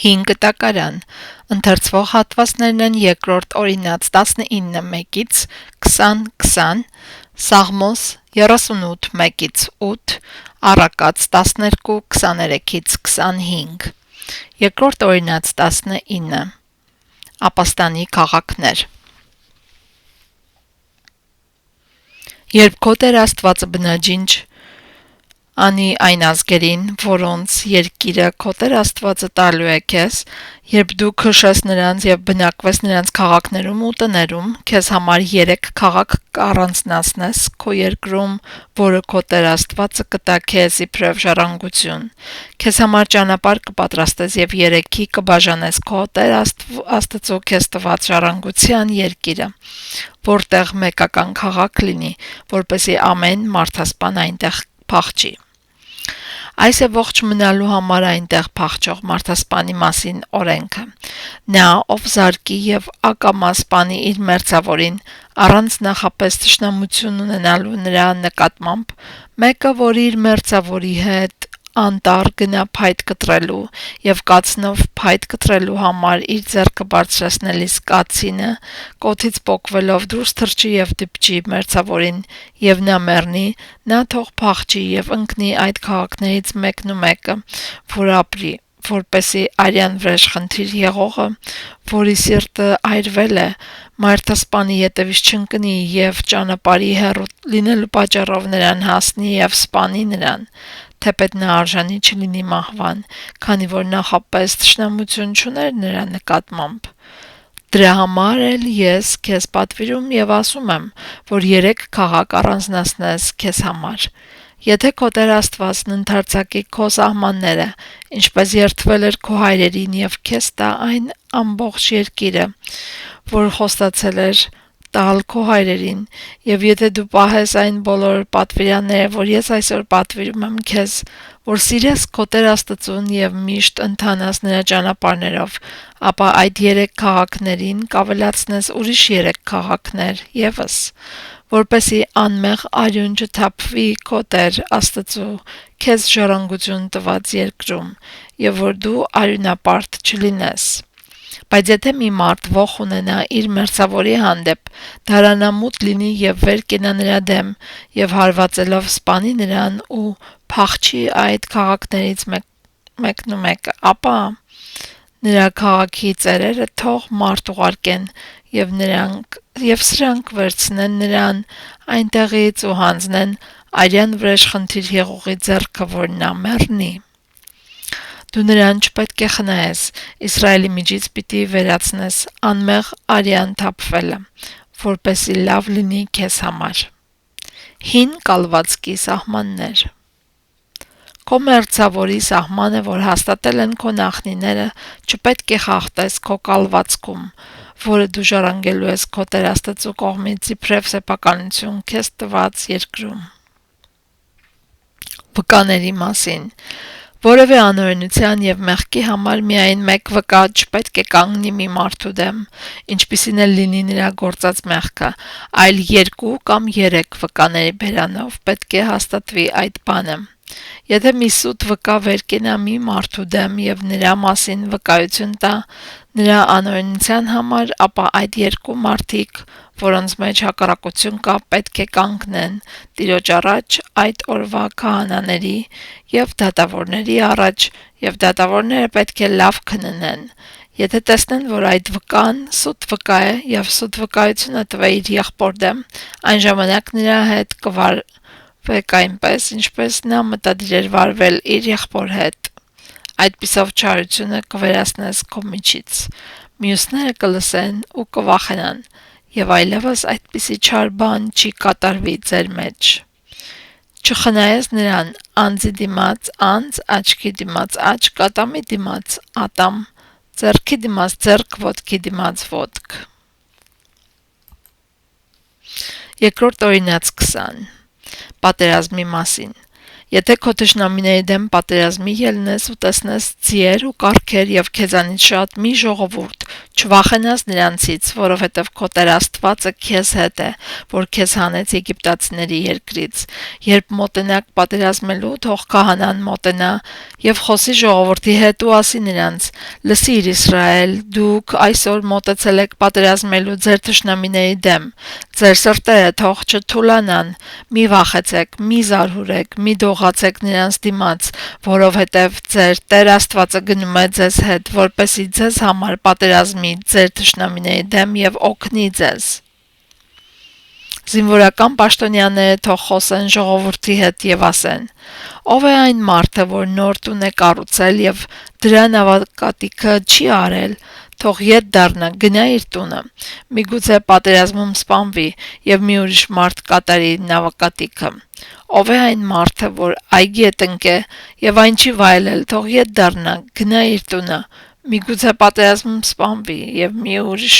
5 տակարան, ընթերցվող հատվածներն են երկրորդ օրինաց 19-1-ից 20-20, Սաղմոս 38 1-ից 8, Առակաց 12 23-ից 25, երկրորդ օրինաց 19, Ապաստանի քաղաքներ։ Երբ քո Տեր Աստվածը բնաջինջ անի այն ազգերին, որոնց երկիրը քո Տեր Աստվածը տալու է քեզ, երբ դու քշես նրանց եւ բնակվես նրանց քաղաքներում ու տներում, քեզ համար 3 քաղաք կառանձնացնես քո երկրում, որը քո Տեր Աստվածը կտա քեզ իբրև ժառանգություն։ Քեզ համար ճանապարհ կպատրաստես եւ 3-ի կբաժանես քո Տեր Աստծո քեզ տված ժառանգության երկիրը, որտեղ մեկական քաղաք լինի, որպեսզի ամեն մարդասպան այնտեղ փախչի։ Այս է ողջ մնալու համար այնտեղ փախչող մարդասպանի մասին օրենքը։ Նա, ով զարկի եւ ակամա սպանի իր մերձավորին, առանց նախապես թշնամություն ունենալու նրա նկատմամբ, մեկը, որ իր մերձավորի հետ անտառ գնա փայտ կտրելու եւ կացնով փայտ կտրելու համար իր ձեռքը բարձրացնելիս կացինը, կոթից պոկվելով դուրս թռչի եւ դիպչի մերձավորին եւ նա մեռնի, նա թող փախչի եւ ընկնի այդ քաղաքներից մեկն ու մեկը, որ ապրի, որպեսի արյան վրեժխնդիր եղողը, որի սիրտը այրվել է, մարդասպանի ետևից չընկնի եւ ճանապարհի հեռու լինելու պատճառով նրան հասնի եւ սպանի նրան, թեպետ նա արժանի չլինի մահվան, քանի որ նախապես թշնամություն չուներ նրա նկատմամբ։ Դրա համար էլ ես քեզ պատվիրում եւ ասում եմ, որ 3 քաղաք առանձնացնես քեզ համար։ Եթե քո Տեր Աստվածն ընդարձակի քո սահմանները, ինչպես երդվել էր քո հայրերին եւ քեզ տա այն ամբողջ երկիրը, որ խոստացել էր տալ քո հայրերին, եւ եթե դու պահես այն բոլոր պատվիրանները, որ ես այսօր պատվիրում եմ քեզ, որ սիրես քո Տեր Աստծուն եւ միշտ ընթանաս նրա ճանապարհներով, ապա այդ 3 քաղաքներին կավելացնես ուրիշ 3 քաղաքներ եւս, որպեսի անմեղ արյուն չթափվի քո Տեր Աստծու քեզ ժառանգություն տված երկրում, եւ որ դու արյունապարտ չլինես։ Բայց եթե մի մարդ ոխ ունենա իր մերձավորի հանդեպ, դարանամուտ լինի եւ վեր կենա նրա դեմ եւ հարվածելով սպանի նրան ու փախչի այդ քաղաքներից մեկն ու մեկը, ապա նրա քաղաքի ծերերը թող մարդ ուղարկեն եւ սրանք վերցնեն նրան այնտեղից ու հանձնեն արյան վրեժխնդիր եղողի ձեռքը, որ նա մեռնի։ Դու նրան չպետք է խնայես, Իսրայելի միջից պիտի վերացնես անմեղ արյան թափվելը, որպեսի լավ լինի քեզ համար։ Հին կալվածքի սահմաններ։ Քո մերձավորի սահմանը, որ հաստատել են քո նախնիները, չպետք է խախտես քո կալվածքում, որը դու ժառանգելու ես քո Տեր Աստծու կողմից իբրև սեփականություն քեզ տված երկրում։ Վկաների մասին։ Որևէ անօրենության եւ մեղքի համար միայն մեկ վկա չպետք է կանգնի մի մարդու դեմ, ինչպիսին էլ լինի նրա գործած մեղքը, այլ 2 կամ 3 վկաների բերանով պետք է հաստատվի այդ բանը։ Եթե մի սուտ վկա վեր կենա մի մարդու դեմ եւ նրա մասին վկայություն տա նրա անօրենության համար, ապա այդ 2 մարդիկ, որոնց մեջ հակառակություն կա, պետք է կանգնեն Տիրոջ առաջ այդ օրվա քահանաների եւ դատավորների առաջ, եւ դատավորները պետք է լավ քննեն։ Եթե տեսնեն, որ այդ վկան սուտ վկա է եւ սուտ վկայությունը տվե իր եղբոր դեմ, այն ժամանակ նրա հետ կվարվեք այնպես, ինչպես նա մտադիր էր վարվել իր եղբոր հետ։ Այդպիսով չարությունը կվերացնես քո միջից։ Մյուսները կլսեն ու կվախենան, եւ այլևս այդպիսի չար բան չի կատարվի ձեր մեջ։ Չխնայես նրան անձի դիմաց անձ, աչքի դիմաց աչք, ատամի դիմաց ատամ, ձեռքի դիմաց ձեռք, ոտքի դիմաց ոտք։ Երկրորդ օրինաց 20 Պատերազմի մասին։ Եթե քո թշնամիների դեմ պատերազմի ելնես ու տեսնես ձիեր ու կառքեր եւ քեզանից շատ մի ժողովուրդ, չվախենաս նրանցից, որովհետեւ քո Տեր Աստվածը քեզ հետ է, որ քեզ հանեց Եգիպտացիների երկրից։ Երբ մոտենաք պատերազմելու, թող քահանան մոտենա եւ խոսի ժողովրդի հետ ու ասի նրանց. «Լսիր Իսրայել, դուք այսօր մոտեցել եք պատերազմելու ձեր թշնամիների դեմ։ Ձեր սրտերը թող չթուլանան, մի վախեցեք, մի զարհուրեք, մի դողացեք նրանց դիմաց, որովհետև ձեր Տեր Աստվածը գնում է ձեզ հետ, որպեսզի ձեզ համար պատերազմի ձեր թշնամիների դեմ եւ օգնի ձեզ»։ Զինվորական պաշտոնյաները թող խոսեն ժողովրդի հետ եւ ասեն. «Ով է այն մարդը, որ նոր տուն է կառուցել եւ դրա նավակատիքը չի արել, թող ետ դառնա, գնա իր տունը, միգուցե պատերազմում սպանվի եւ մի ուրիշ մարդ կատարի նավակատիքը։ Ով է այն մարդը, որ այգի է տնկե եւ այն չի վայելել, թող ետ դառնա, գնա իր տունը, միգուցե պատերազմում սպանվի եւ մի ուրիշ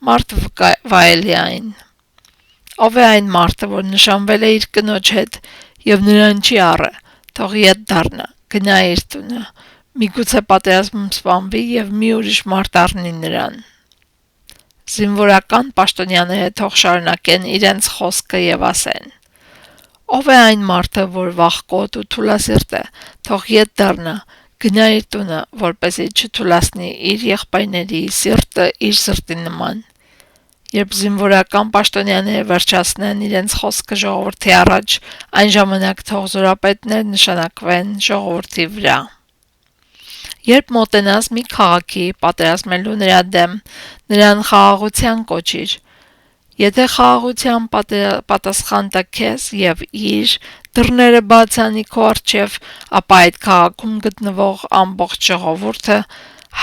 մարդ վայելի այն։ Ով է այն մարդը, որ նշանվել է իր կնոջ հետ եւ նրան չի առը, թող ետ դառնա, գնա իր տունը, միգուցե պատերազմում սպանվի եւ մի ուրիշ մարդ առնի նրան»։ Զինվորական պաշտոնյաները թող շարունակեն իրենց խոսքը եւ ասեն. «Ով է այն մարդը, որ վախկոտ ու թուլասիրտ է, թող ետ դառնա, գնա իր տունը, որպեսզի չթուլացնի իր եղբայրների սիրտը իր սրտի նման»։ Երբ զինվորական պաշտոնյաները վերջացնեն իրենց խոսքը ժողովրդի առաջ, այն ժամանակ թող զորապետներ նշանակվեն ժողովրդի վրա։ Երբ մոտենաս մի քաղաքի պատերազմելու նրա դեմ, նրան խաղաղության կոչիր։ Եթե խաղաղության պատասխան տա քեզ եւ իր դռները բաց անի քո առջև, ապա այդ քաղաքում գտնվող ամբողջ ժողովուրդը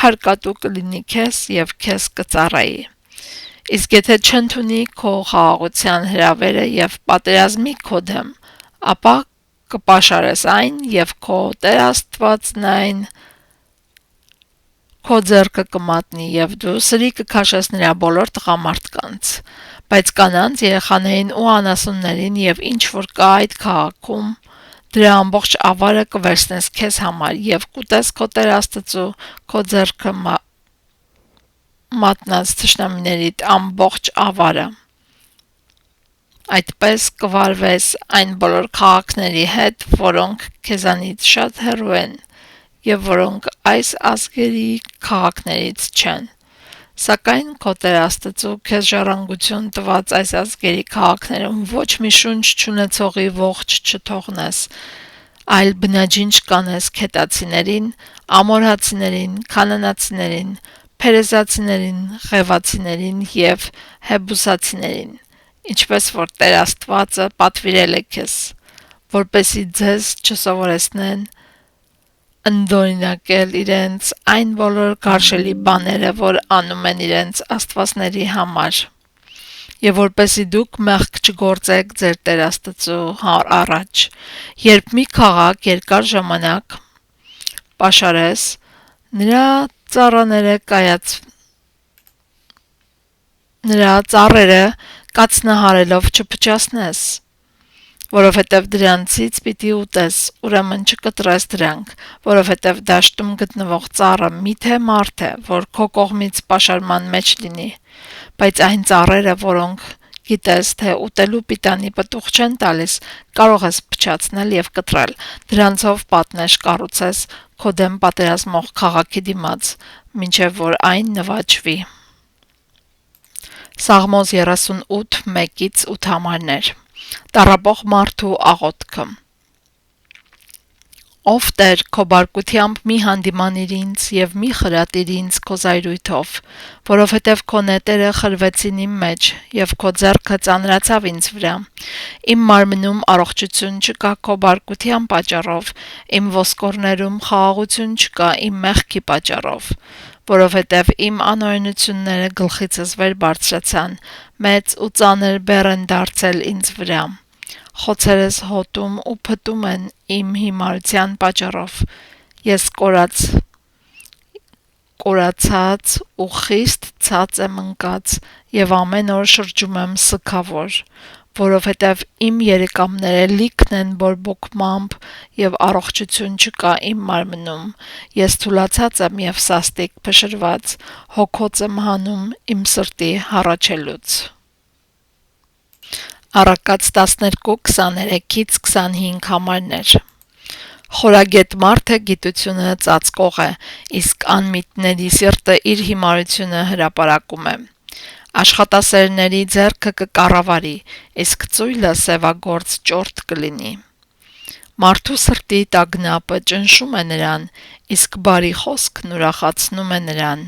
հարկատու կլինի քեզ եւ քեզ կծառայի։ Իսկ եթե չընդունի քո խաղաղության հրավերը եւ պատերազմի քո դեմ, ապա կպաշարես այն եւ քո Տեր Աստվածն այն քո ձեռքը կմատնի եւ դու սրի կքաշես նրա բոլոր տղամարդկանց, բայց կանանց, երեխաներին ու անասուններին եւ ինչ որ կա այդ քաղաքում, դրա ամբողջ ավարը կվերցնես քեզ համար եւ կուտես քո Տեր Աստծու քո ձեռքը մատնած թշնամիներիդ ամբողջ ավարը։ Այդպես կվարվես այն բոլոր քաղաքների հետ, որոնք քեզանից շատ հեռու են եւ որոնք այս ազգերի քաղաքներից չեն։ Սակայն քո Տեր Աստծու քեզ ժառանգություն տված այս ազգերի քաղաքներում ոչ մի շունչ չունեցողի ողջ չթողնես, այլ բնաջինչ կանես քետացիներին, ամորհացիներին, քանանացիներին, փերեզացիներին, ղևացիներին եւ հեբուսացիներին, ինչպես որ Տեր Աստվածը պատվիրել է քեզ, որպեսզի ձեզ չսովորեցնեն ընդօրինակել իրենց այն բոլոր գարշելի բաները, որ անում են իրենց աստվածների համար, եւ որպեսզի դուք մեղք չգործեք ձեր Տեր Աստծու առաջ, երբ մի քաղաք երկար ժամանակ պաշարես, նրա ծառերը կացնահարելով չփչացնես, որովհետև դրանցից պիտի ուտես, ուրեմն չկտրես դրանք, որովհետև դաշտում գտնվող ծառը միթե մարդ է, որ քո կողմից պաշարման մեջ լինի, բայց այն ծառերը, որոնք գիտես, թե ուտելու պիտանի պտուղ չեն տալիս, կարող ես փչացնել եւ կտրել, դրանցով պատնեշ կառուցես քո դեմ պատերազմող քաղաքի դիմաց, մինչև որ այն նվաճվի։ Սաղմոս 38 1-8 համարներ։ Տառապող մարդու աղոթքը։ Ով Տեր, քո բարկությամբ մի հանդիմանիր ինձ եւ մի խրատիր ինձ քո զայրույթով, որովհետեւ քո նետերը խրվեցին իմ մեջ եւ քո ձեռքը ծանրացավ ինձ վրա։ Իմ մարմնում առողջություն չկա քո բարկության պատճառով, իմ ոսկորներում խաղաղություն չկա իմ մեղքի պատճառով, որովհետեւ իմ անօրենությունները գլխիցս վեր բարձրացան, մեծ ու ծանր բեռ են դարձել ինձ վրա։ Խոցերս հոտում ու փտում են իմ հիմարության պատճառով, ես կորացած ու խիստ ցած եմ ընկած եւ ամեն օր շրջում եմ սգավոր, որովհետև իմ երիկամները լիքն են բորբոքմամբ և առողջություն չկա իմ մարմնում, ես թուլացած եմ և սաստիկ փշրված, հոգոց եմ հանում իմ սրտի հառաչելուց։ Առակաց 12:23-25 համարներ։ Խորագետ մարդը գիտությունը ծածկող է, իսկ անմիտների սիրտը իր հիմարությունը հրապարակում է։ Աշխատասերների ձեռքը կկառավարի, իսկ ծույլը սևագործ ճորտ կլինի։ Մարդու սրտի տագնապը ճնշում է նրան, իսկ բարի խոսքն ուրախացնում է նրան։